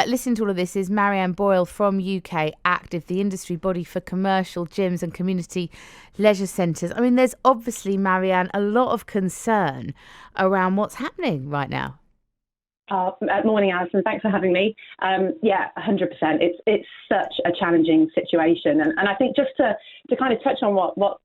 Listening to all of this is Marianne Boyle from UK Active, the industry body for commercial gyms and community leisure centres. I mean, there's obviously, Marianne, a lot of concern around what's happening right now. Morning, Alison. Thanks for having me. Yeah, 100%. It's such a challenging situation, and I think just to kind of touch on what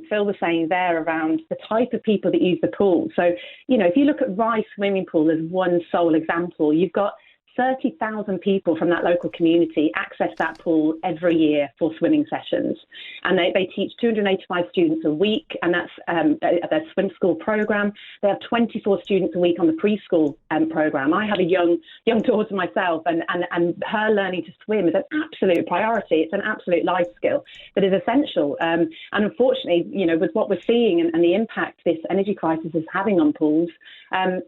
Phil was saying there around the type of people that use the pool. So, if you look at Rye Swimming Pool as one sole example, you've got 30,000 people from that local community access that pool every year for swimming sessions. And they teach 285 students a week, and that's their swim school program. They have 24 students a week on the preschool program. I have a young daughter myself, and her learning to swim is an absolute priority. It's an absolute life skill that is essential. And unfortunately, with what we're seeing and the impact this energy crisis is having on pools,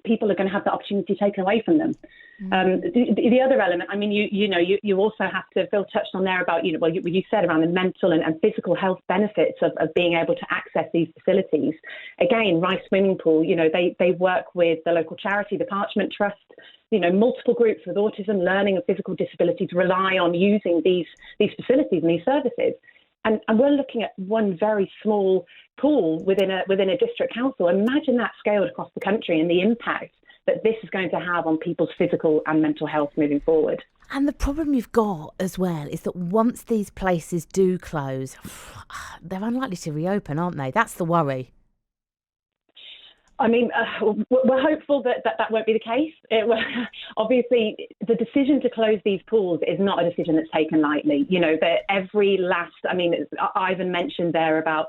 people are going to have the opportunity taken away from them. The other element, I mean, you also have to, Phil touched on there about, you said around the mental and physical health benefits of being able to access these facilities. Again, Rice Swimming Pool, they work with the local charity, the Parchment Trust, multiple groups with autism, learning and physical disabilities rely on using these facilities and these services. And we're looking at one very small pool within a district council. Imagine that scaled across the country and the impact that this is going to have on people's physical and mental health moving forward. And the problem you've got as well is that once these places do close, they're unlikely to reopen, aren't they? That's the worry. I mean, we're hopeful that won't be the case. Obviously, the decision to close these pools is not a decision that's taken lightly. That every last, I mean, Ivan mentioned there about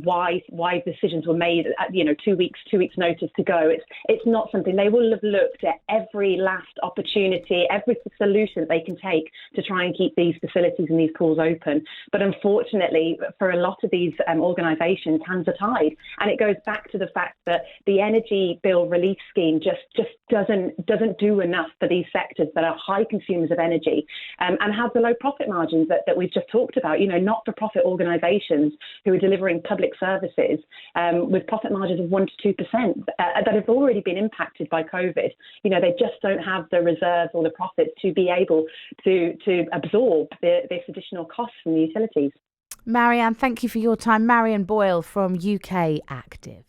why decisions were made at 2 weeks notice to go. It's not something they will have looked at every last opportunity, every solution they can take to try and keep these facilities and these pools open. But unfortunately, for a lot of these organisations, hands are tied, and it goes back to the fact that the energy bill relief scheme just doesn't do enough for these sectors that are high consumers of energy and have the low profit margins that we've just talked about. Not-for-profit organisations who are delivering public services with profit margins of 1% to 2% that have already been impacted by COVID. They just don't have the reserves or the profits to be able to absorb this additional cost from the utilities. Marianne, thank you for your time. Marianne Boyle from UK Active.